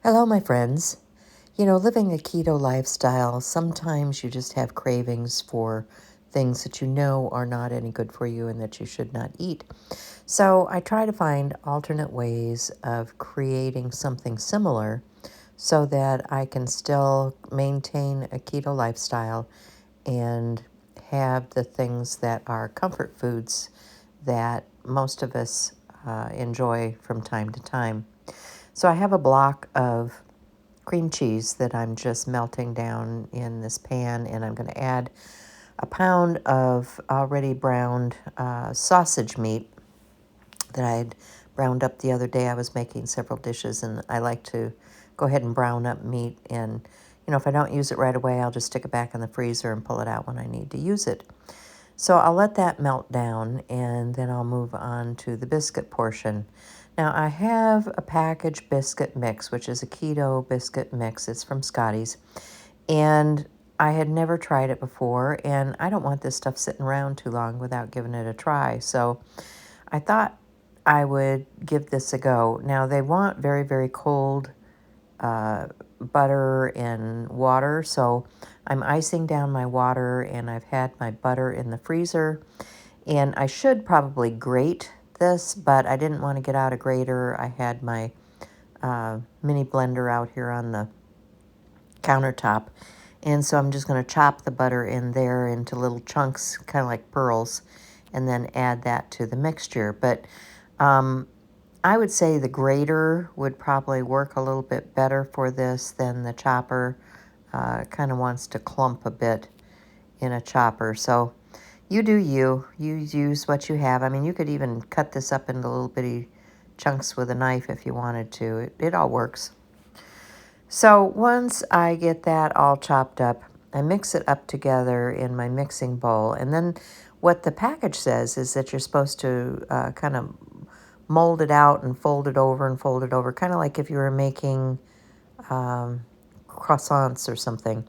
Hello, my friends. Living a keto lifestyle, sometimes you just have cravings for things that you know are not any good for you and that you should not eat. So I try to find alternate ways of creating something similar so that I can still maintain a keto lifestyle and have the things that are comfort foods that most of us enjoy from time to time. So I have a block of cream cheese that I'm just melting down in this pan, and I'm going to add a pound of already browned sausage meat that I'd browned up the other day. I was making several dishes, and I like to go ahead and brown up meat. And, if I don't use it right away, I'll just stick it back in the freezer and pull it out when I need to use it. So I'll let that melt down, and then I'll move on to the biscuit portion. Now I have a packaged biscuit mix, which is a keto biscuit mix. It's from Scotty's, and I had never tried it before, and I don't want this stuff sitting around too long without giving it a try. So I thought I would give this a go. Now they want very, very cold butter and water, so I'm icing down my water, and I've had my butter in the freezer, and I should probably grate this, but I didn't want to get out a grater. I had my mini blender out here on the countertop, and so I'm just going to chop the butter in there into little chunks, kind of like pearls, and then add that to the mixture. But I would say the grater would probably work a little bit better for this than the chopper. Kind of wants to clump a bit in a chopper. So you do you. You use what you have. I mean, you could even cut this up into little bitty chunks with a knife if you wanted to. It all works. So once I get that all chopped up, I mix it up together in my mixing bowl. And then what the package says is that you're supposed to kind of mold it out and fold it over and fold it over, kind of like if you were making croissants or something.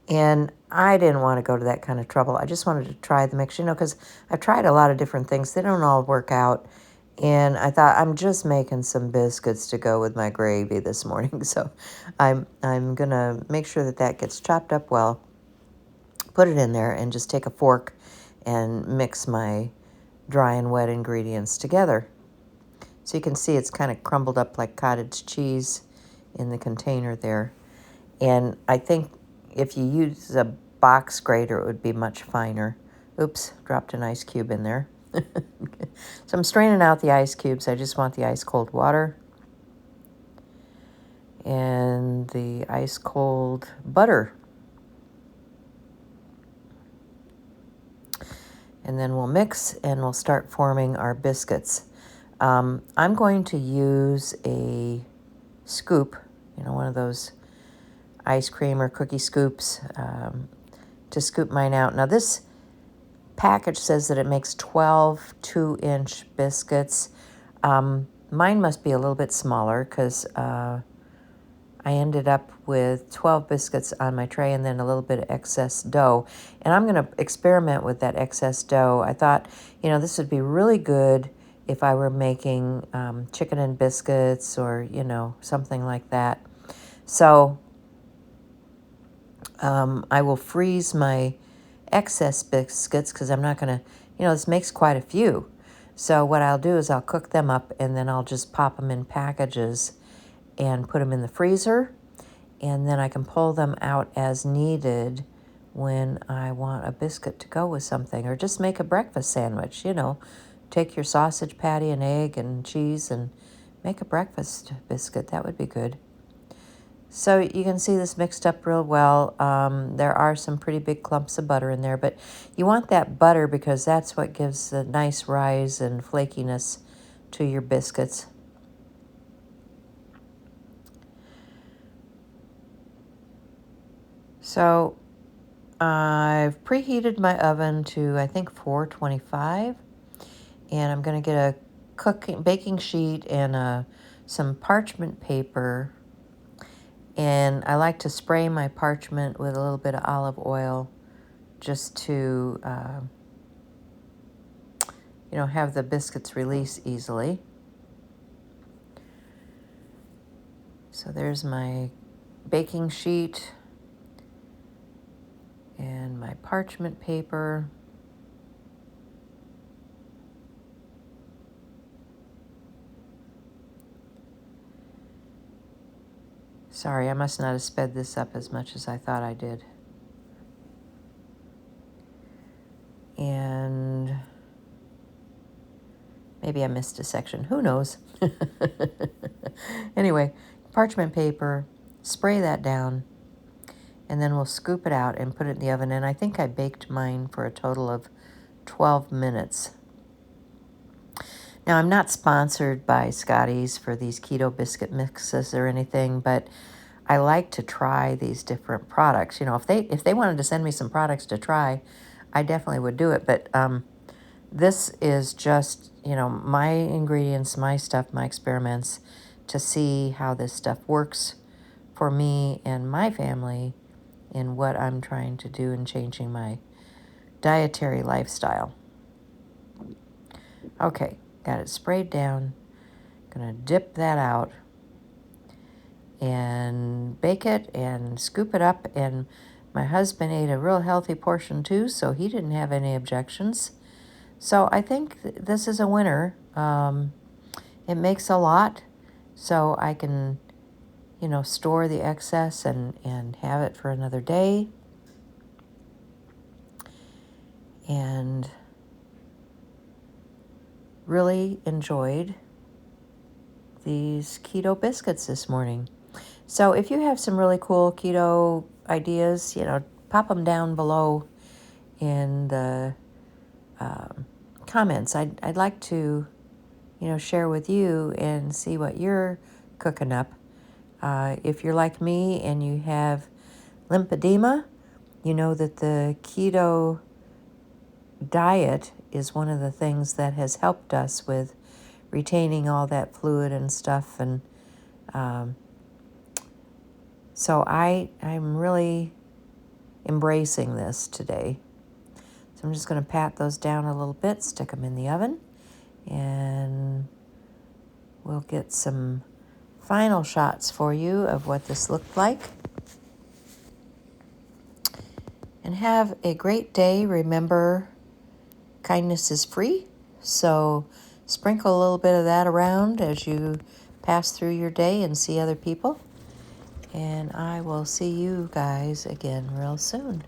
And I didn't want to go to that kind of trouble. I just wanted to try the mix, because I've tried a lot of different things. They don't all work out. And I thought, I'm just making some biscuits to go with my gravy this morning. So I'm going to make sure that that gets chopped up well, put it in there, and just take a fork and mix my dry and wet ingredients together. So you can see it's kind of crumbled up like cottage cheese in the container there. And I think if you use a box grater, it would be much finer. Oops, dropped an ice cube in there. So I'm straining out the ice cubes. I just want the ice cold water and the ice cold butter. And then we'll mix and we'll start forming our biscuits. I'm going to use a scoop, one of those ice cream or cookie scoops, to scoop mine out. Now this package says that it makes 12 2-inch biscuits. Mine must be a little bit smaller because I ended up with 12 biscuits on my tray and then a little bit of excess dough. And I'm going to experiment with that excess dough. I thought, this would be really good if I were making chicken and biscuits or, something like that. So I will freeze my excess biscuits because I'm not going to, this makes quite a few. So what I'll do is I'll cook them up and then I'll just pop them in packages and put them in the freezer. And then I can pull them out as needed when I want a biscuit to go with something, or just make a breakfast sandwich, Take your sausage patty and egg and cheese and make a breakfast biscuit. That would be good. So you can see this mixed up real well. There are some pretty big clumps of butter in there, but you want that butter because that's what gives a nice rise and flakiness to your biscuits. So I've preheated my oven to, I think, 425, and I'm going to get a baking sheet and some parchment paper. And I like to spray my parchment with a little bit of olive oil just to, have the biscuits release easily. So there's my baking sheet and my parchment paper. Sorry, I must not have sped this up as much as I thought I did. And maybe I missed a section. Who knows? Anyway, parchment paper, spray that down, and then we'll scoop it out and put it in the oven. And I think I baked mine for a total of 12 minutes. Now, I'm not sponsored by Scotty's for these keto biscuit mixes or anything, but I like to try these different products. You know, if they wanted to send me some products to try, I definitely would do it. But this is just, you know, my ingredients, my stuff, my experiments to see how this stuff works for me and my family in what I'm trying to do in changing my dietary lifestyle. Okay, got it sprayed down. Gonna dip that out and bake it and scoop it up. And my husband ate a real healthy portion too, so he didn't have any objections. So I think this is a winner. It makes a lot, so I can, you know, store the excess and have it for another day. And really enjoyed these keto biscuits this morning. So if you have some really cool keto ideas, you know, pop them down below in the comments. I'd like to, you know, share with you and see what you're cooking up. If you're like me and you have lymphedema, you know that the keto diet is one of the things that has helped us with retaining all that fluid and stuff. And so I'm really embracing this today. So I'm just going to pat those down a little bit, stick them in the oven, and we'll get some final shots for you of what this looked like. And have a great day. Remember, kindness is free, so sprinkle a little bit of that around as you pass through your day and see other people. And I will see you guys again real soon.